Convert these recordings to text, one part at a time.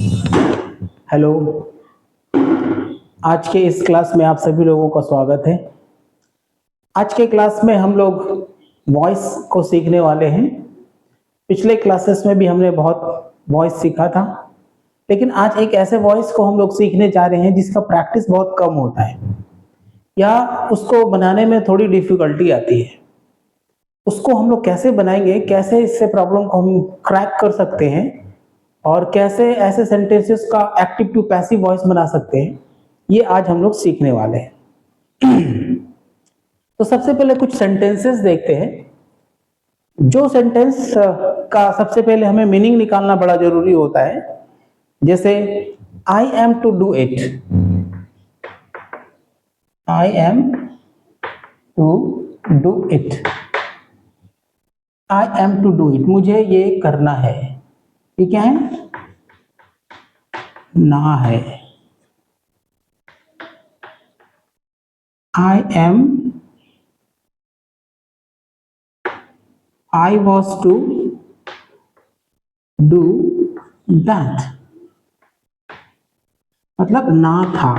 Hello. आज के इस क्लास में आप सभी लोगों का स्वागत है। आज के क्लास में हम लोग वॉइस को सीखने वाले हैं। पिछले क्लासेस में भी हमने बहुत वॉइस सीखा था, लेकिन आज एक ऐसे वॉइस को हम लोग सीखने जा रहे हैं जिसका प्रैक्टिस बहुत कम होता है या उसको बनाने में थोड़ी डिफिकल्टी आती है। उसको हम लोग कैसे बनाएंगे, कैसे इससे प्रॉब्लम को हम क्रैक कर सकते हैं और कैसे ऐसे सेंटेंसेस का एक्टिव टू पैसिव वॉइस बना सकते हैं, ये आज हम लोग सीखने वाले हैं। तो सबसे पहले कुछ सेंटेंसेस देखते हैं। जो सेंटेंस का सबसे पहले हमें मीनिंग निकालना बड़ा जरूरी होता है। जैसे I am to do it, I am to do it, I am to do it, मुझे ये करना है। ये क्या है? ना है। I am, I was to do that, मतलब ना था।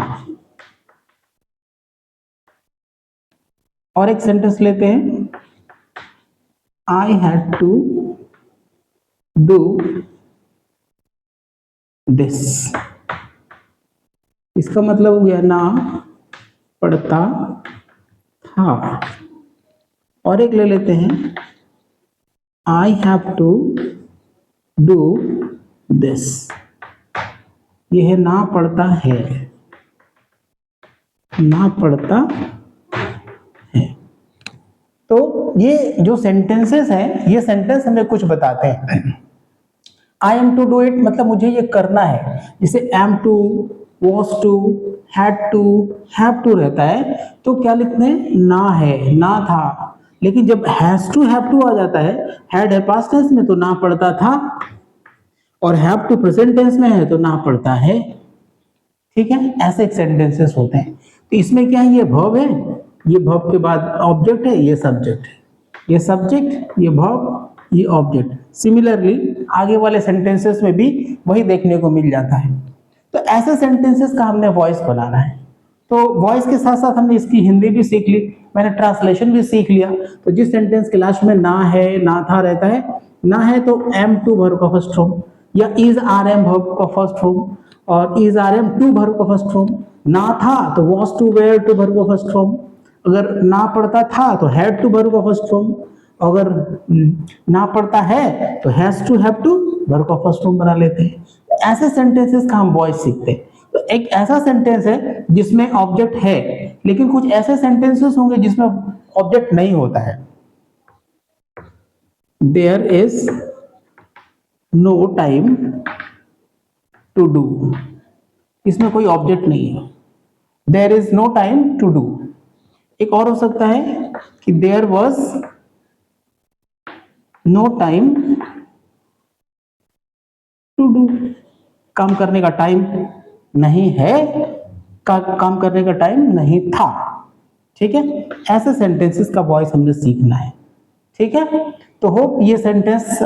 और एक सेंटेंस लेते हैं, I had to do this, इसका मतलब हो गया ना पढ़ता था। और एक ले लेते हैं, I have to do this, यह है ना पढ़ता है, ना पढ़ता है। तो ये जो सेंटेंसेस हैं, ये सेंटेंस हमें कुछ बताते हैं। I am to do it मतलब मुझे ये करना है। जैसे am to, was to, had to, have to रहता है तो क्या लिखते हैं? ना है, ना था। लेकिन जब हैज टू, हैव टू आ जाता है, हैड है पास्ट टेंस में तो ना पढ़ता था, और हैव टू प्रेजेंट टेंस में है तो ना पढ़ता है। ठीक है, ऐसे सेंटेंसेस होते हैं। तो इसमें क्या है? ये वर्ब है, ये वर्ब के बाद ऑब्जेक्ट है, ये सब्जेक्ट है, ये सब्जेक्ट, ये वर्ब, ये ऑब्जेक्ट। सिमिलरली आगे वाले सेंटेंसेस में भी वही देखने को मिल जाता है। तो ऐसे सेंटेंसेस का हमने वॉइस बनाना है। तो वॉइस के साथ साथ हमने इसकी हिंदी भी सीख ली, मैंने ट्रांसलेशन भी सीख लिया। तो जिस सेंटेंस के लास्ट में ना है, ना था रहता है, ना है तो एम टू वर्ब का फर्स्ट फॉर्म, या इज आर एम वर्ब का फर्स्ट फॉर्म, और is are am to verb का फर्स्ट फॉर्म। ना था तो was to were to verb का फर्स्ट फॉर्म। अगर ना पढ़ता था तो हैड टू वर्ब का फर्स्ट फॉर्म। अगर ना पढ़ता है तो has to, have to verb का फर्स्ट फॉर्म बना लेते हैं। ऐसे सेंटेंसेस का हम वॉइस सीखते हैं। तो एक ऐसा सेंटेंस है जिसमें ऑब्जेक्ट है, लेकिन कुछ ऐसे सेंटेंसेस होंगे जिसमें ऑब्जेक्ट नहीं होता है। There is no time to do, इसमें कोई ऑब्जेक्ट नहीं है। There is no time to do. एक और हो सकता है कि there was no time to do, काम करने का टाइम नहीं है, काम करने का टाइम नहीं था। ठीक है, ऐसे सेंटेंसेस का वॉइस हमने सीखना है। ठीक है, तो होप ये sentence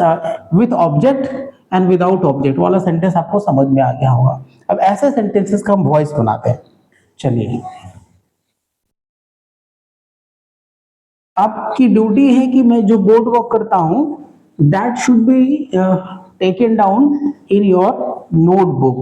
with object and without object वाला सेंटेंस आपको समझ में आ गया होगा। अब ऐसे सेंटेंसेस का हम वॉइस बनाते हैं। चलिए, आपकी ड्यूटी है कि मैं जो बोर्ड वर्क करता हूं that should be taken down in your notebook,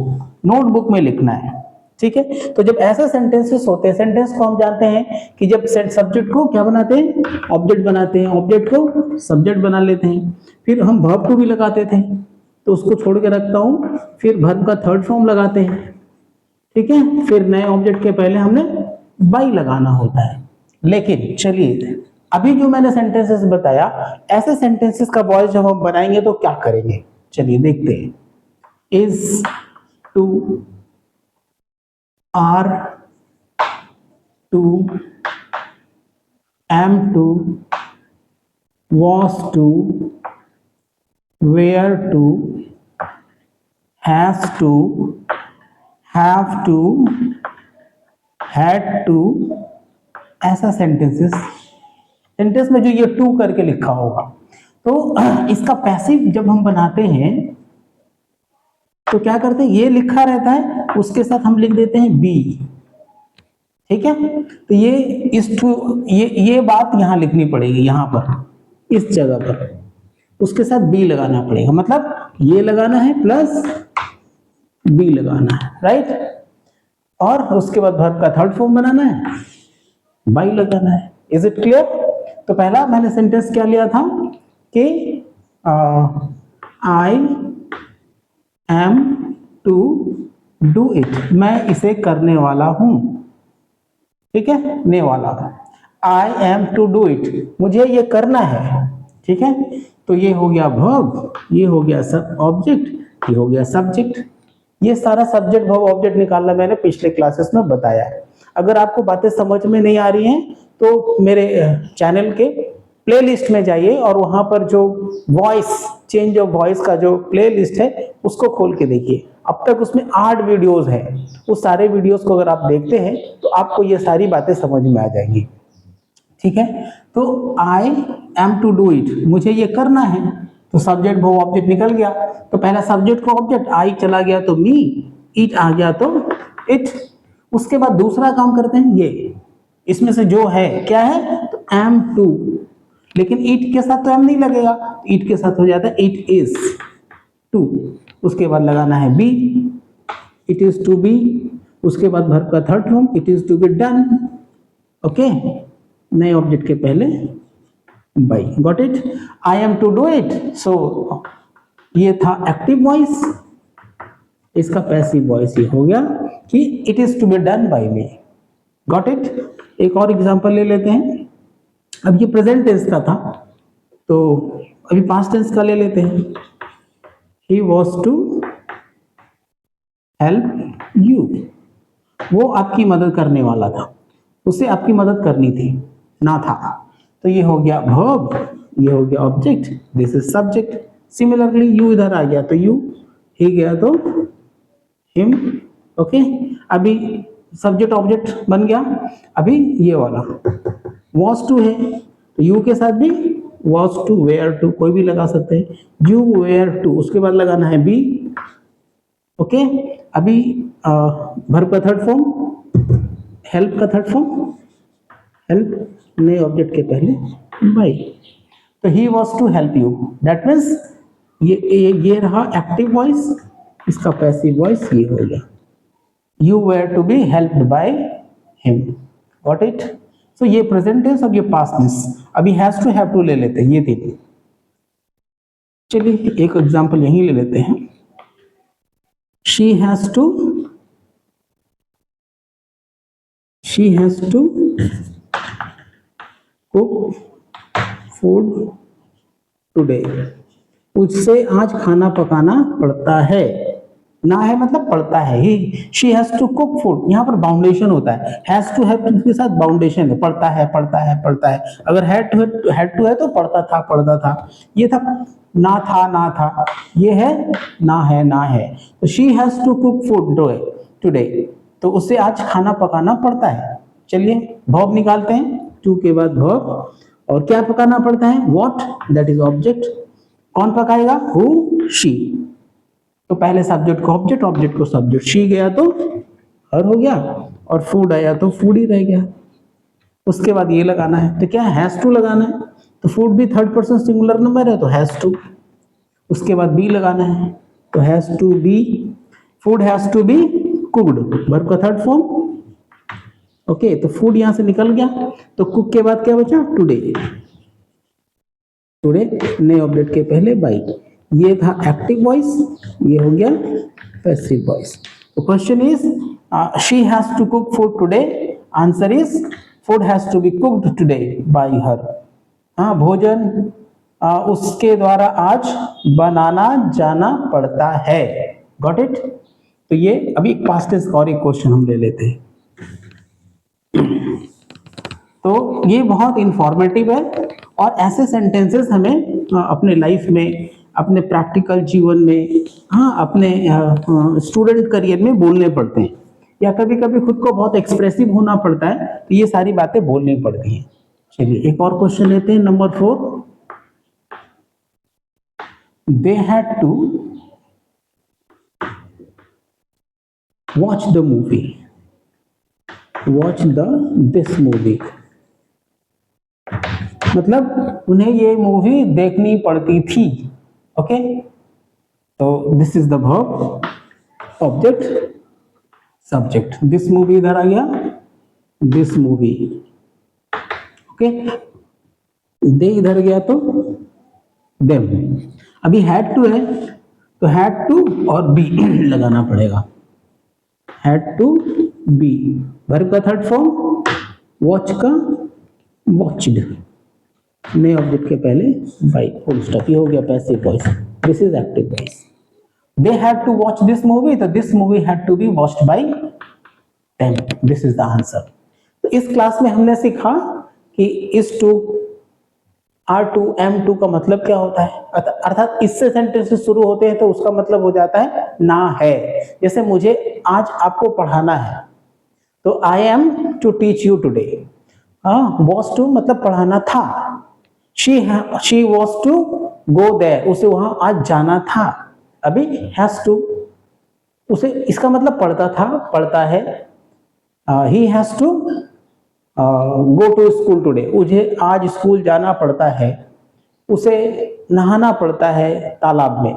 notebook में लिखना है। ठीक है, तो जब ऐसे सेंटेंसेस होते हैं, सेंटेंस को हम जानते हैं कि जब सब्जेक्ट को क्या बनाते हैं? ऑब्जेक्ट बनाते हैं, ऑब्जेक्ट को सब्जेक्ट बना लेते हैं। फिर हम वर्ब टू भी लगाते थे, तो उसको छोड़ के रखता हूं, फिर वर्ब का थर्ड फॉर्म लगाते हैं। ठीक है, फिर नए ऑब्जेक्ट के पहले हमने बाई लगाना होता है। लेकिन चलिए, अभी जो मैंने सेंटेंसेस बताया, ऐसे सेंटेंसेस का वॉइस जब हम बनाएंगे तो क्या करेंगे? चलिए देखते हैं। Is to, are to, am to, was to, were to, has to, have to, had to. ऐसा सेंटेंसेस, सेंटेंस में जो ये टू करके लिखा होगा, तो इसका पैसिव जब हम बनाते हैं तो क्या करते हैं, ये लिखा रहता है, उसके साथ हम लिख देते हैं बी। ठीक है, तो ये बात यहां लिखनी पड़ेगी, यहां पर इस जगह पर उसके साथ बी लगाना पड़ेगा, मतलब ये लगाना है प्लस बी लगाना है, राइट। और उसके बाद वर्ब का थर्ड फॉर्म बनाना है, बाई लगाना है। Is it clear? तो पहला मैंने सेंटेंस क्या लिया था कि I am to do it, मैं इसे करने वाला हूं। ठीक है, ने वाला, I am to do it, मुझे ये करना है। ठीक है, तो ये हो गया वर्ब, ये हो गया सब ऑब्जेक्ट, ये हो गया सब्जेक्ट। ये सारा सब्जेक्ट वर्ब ऑब्जेक्ट निकालना मैंने पिछले क्लासेस में बताया। अगर आपको बातें समझ में नहीं आ रही हैं तो मेरे चैनल के प्लेलिस्ट में जाइए और वहां पर जो वॉइस चेंज ऑफ वॉइस का जो प्लेलिस्ट है उसको खोल के देखिए। अब तक उसमें 8 वीडियोस हैं, उस सारे वीडियोस को अगर आप देखते हैं तो आपको ये सारी बातें समझ में आ जाएंगी। ठीक है, तो I am to do it, मुझे ये करना है, तो सब्जेक्ट वर्ब ऑब्जेक्ट निकल गया। तो पहला सब्जेक्ट को ऑब्जेक्ट, आई चला गया तो मी, इट आ गया तो इट। उसके बाद दूसरा काम करते हैं, ये इसमें से जो है क्या है, तो एम टू, लेकिन इट के साथ तो एम नहीं लगेगा, इट के साथ हो जाता है इट इज टू। उसके बाद लगाना है be, it is to be. उसके बाद वर्ब का third form, it is to be done. Okay, नए ऑब्जेक्ट के पहले by, got it. I am to do it, so ये था एक्टिव वॉइस, इसका पैसिव वॉइस ये हो गया कि it is to be done by me, got it. एक और एग्जांपल ले लेते हैं। अब ये प्रेजेंट टेंस का था, तो अभी पास्ट टेंस का ले लेते हैं। He was to help you, वो आपकी मदद करने वाला था, उसे आपकी मदद करनी थी, ना था। तो ये हो गया वर्ब, ये हो गया object, this is subject. Similarly you इधर आ गया तो यू, ही गया तो हिम। ओके, अभी सब्जेक्ट ऑब्जेक्ट बन गया। अभी ये वाला वॉज टू है, तो यू के साथ भी वॉज टू, वेयर टू कोई भी लगा सकते हैं, यू वेयर टू। उसके बाद लगाना है बी। ओके, अभी वर्ब का थर्ड फॉर्म, हेल्प का थर्ड फॉर्म, हेल्प नए ऑब्जेक्ट के पहले बाई। तो he was to help you, that means ये रहा एक्टिव वॉइस, इसका पैसिव वॉइस ये हो गया, you were to be helped by him, got it. So ये प्रेजेंट टेंस और ये पास्ट टेंस। अभी हैज टू हैव टू ले लेते हैं, ये तीन। चलिए एक एग्जांपल यहीं ले लेते हैं। She has to cook food today, उससे आज खाना पकाना पड़ता है, ना है मतलब पड़ता है ही। She has to cook food, यहाँ पर बाउंडेशन होता है, हैज टू हैव के साथ बाउंडेशन है, पड़ता है पड़ता है पड़ता है। अगर हैड टू है तो पड़ता था, ये था ना था ना था, ये है ना है। तो she has to cook food today, तो उससे आज खाना पकाना पड़ता है। चलिए वर्ब निकालते हैं, टू के बाद वर्ब, और क्या पकाना पड़ता है, व्हाट, दैट इज ऑब्जेक्ट। कौन पकाएगा, हु, शी। तो पहले सब्जेक्ट को ऑब्जेक्ट, ऑब्जेक्ट को सब्जेक्ट, शी गया तो हर हो गया, और फूड आया तो फूड ही रह गया। उसके बाद ये लगाना है, तो क्या हैज टू लगाना है, तो फूड भी थर्ड पर्सन सिंगुलर नंबर है तो हैज टू। उसके बाद बी लगाना है, तो has to be, food has to be cooked, verb का थर्ड फॉर्म। ओके, तो फूड यहां से निकल गया, तो कुक के बाद क्या बचा, टुडे, नए ऑब्जेक्ट के पहले बाई। ये था एक्टिव वॉइस, ये हो गया पैसिव वॉइस। तो question is she has to cook food today, answer is food has to be cooked today by her. हाँ, भोजन उसके द्वारा आज बनाना जाना पड़ता है, गॉट इट। तो ये अभी पास्ट टेंस का और एक क्वेश्चन हम ले लेते हैं। तो ये बहुत इंफॉर्मेटिव है, और ऐसे सेंटेंसेस हमें अपने लाइफ में, अपने प्रैक्टिकल जीवन में, हाँ अपने स्टूडेंट करियर में बोलने पड़ते हैं, या कभी कभी खुद को बहुत एक्सप्रेसिव होना पड़ता है, तो ये सारी बातें बोलनी पड़ती हैं। चलिए एक और क्वेश्चन लेते हैं, number 4। They had to watch the movie, watch the this movie, मतलब उन्हें ये मूवी देखनी पड़ती थी। ओके, तो this is the verb, object, subject. This movie इधर आ गया, दिस मूवी। ओके, दे इधर गया तो देम। अभी हैड टू है तो हैड टू और बी लगाना पड़ेगा, हैड टू बी। वर्ब का थर्ड फॉर्म, वॉच का वॉच्ड, नए ऑब्जेक्ट के पहले बाई, फुल स्टॉप। ये हो गया passive voice, this is active voice. They had to watch this movie, तो this movie had to be watched by them, this is the answer. तो इस क्लास में हमने सीखा कि is to, are to, am to का मतलब क्या होता है, अर्थात इससे सेंटेंसेस शुरू होते हैं तो उसका मतलब हो जाता है ना है। जैसे मुझे आज आपको पढ़ाना है, तो I am to teach you today. Was to मतलब पढ़ाना था, she was to go there, उसे वहां आज जाना था। अभी हैज टू, उसे, इसका मतलब पढ़ता था, पढ़ता है। He has to go to school today, मुझे आज स्कूल जाना पड़ता है। उसे नहाना पड़ता है तालाब में,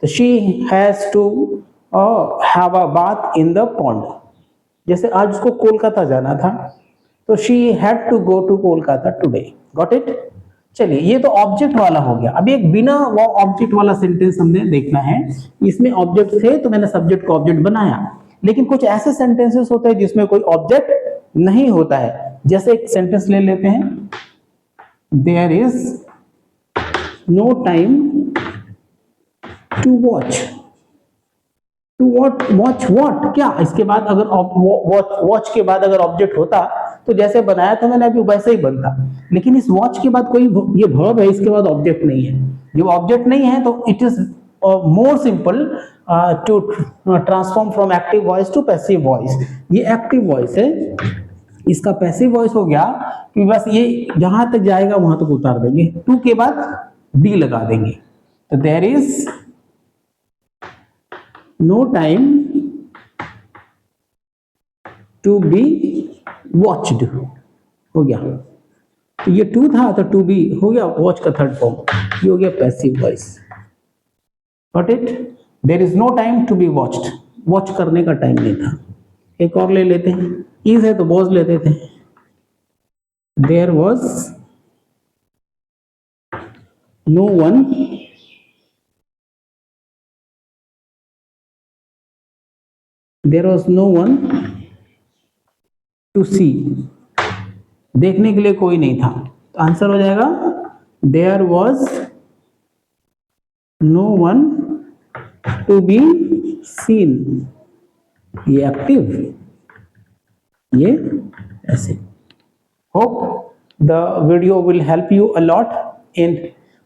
तो she has to have a bath in the pond. जैसे आज उसको कोलकाता जाना था, तो she had to go to Kolkata today. Got it? चलिए, ये तो ऑब्जेक्ट वाला हो गया। अभी एक बिना वो ऑब्जेक्ट वाला सेंटेंस हमने देखना है। इसमें ऑब्जेक्ट थे तो मैंने सब्जेक्ट को ऑब्जेक्ट बनाया, लेकिन कुछ ऐसे सेंटेंसेस होते हैं जिसमें कोई ऑब्जेक्ट नहीं होता है। जैसे एक सेंटेंस ले लेते हैं, there is no time to watch. To watch what, क्या इसके बाद अगर वॉच के बाद अगर ऑब्जेक्ट होता तो जैसे बनाया था मैंने अभी वैसे ही बनता, लेकिन इस वॉच के बाद कोई, ये वर्ब है, इसके बाद ऑब्जेक्ट नहीं है। जब ऑब्जेक्ट नहीं है तो it is more simple to transform from active voice to passive voice. ये एक्टिव वॉइस है, इसका पैसिव वॉइस हो गया कि बस ये जहां तक जाएगा वहां तक उतार देंगे, टू के बाद डी लगा देंगे। तो there is no time to be watched, हो गया। तो ये टू था तो टू बी हो गया, वॉच का थर्ड फॉर्म, ये हो गया passive voice. Got it? There is no time to be watched, watch करने का टाइम नहीं था। एक और ले लेते हैं, इज है तो वॉज लेते थे। There was no one there was no one to see, देखने के लिए कोई नहीं था। तो आंसर हो जाएगा there was no one to be seen. ये एक्टिव, ये ऐसे। Hope the video will help you a lot in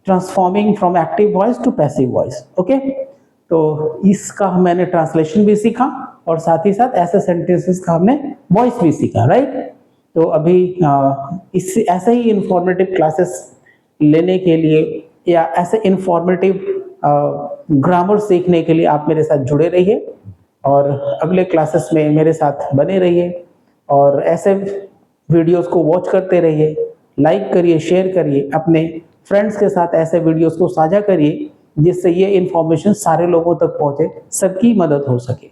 transforming from active voice to passive voice. Okay, तो इसका मैंने ट्रांसलेशन भी सीखा और साथ ही साथ ऐसे सेंटेंसेस का हमने वॉइस भी सीखा, राइट? तो अभी इससे ऐसे ही इंफॉर्मेटिव क्लासेस लेने के लिए या ऐसे इंफॉर्मेटिव ग्रामर सीखने के लिए आप मेरे साथ जुड़े रहिए और अगले क्लासेस में मेरे साथ बने रहिए और ऐसे वीडियोस को वॉच करते रहिए। लाइक करिए, शेयर करिए, अपने फ्रेंड्स के साथ ऐसे वीडियोस को साझा करिए जिससे ये इंफॉर्मेशन सारे लोगों तक पहुंचे, सबकी मदद हो सके।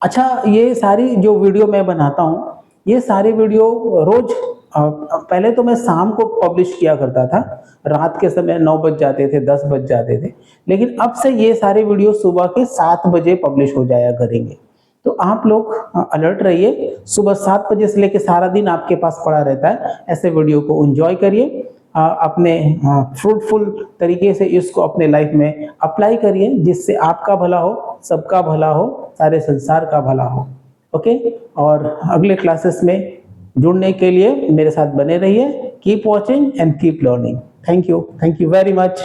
अच्छा, ये सारी जो वीडियो मैं बनाता हूँ, ये सारी वीडियो रोज, पहले तो मैं शाम को पब्लिश किया करता था, रात के समय 9 बज जाते थे, 10 बज जाते थे, लेकिन अब से ये सारी वीडियो सुबह के 7 बजे पब्लिश हो जाया करेंगे। तो आप लोग अलर्ट रहिए, सुबह 7 बजे से लेकर सारा दिन आपके पास पड़ा रहता है। ऐसे वीडियो को एंजॉय करिए, अपने फ्रूटफुल तरीके से इसको अपने लाइफ में अप्लाई करिए, जिससे आपका भला हो, सबका भला हो, सारे संसार का भला हो। ओके, और अगले क्लासेस में जुड़ने के लिए मेरे साथ बने रहिए। Keep watching and keep learning. Thank you very much.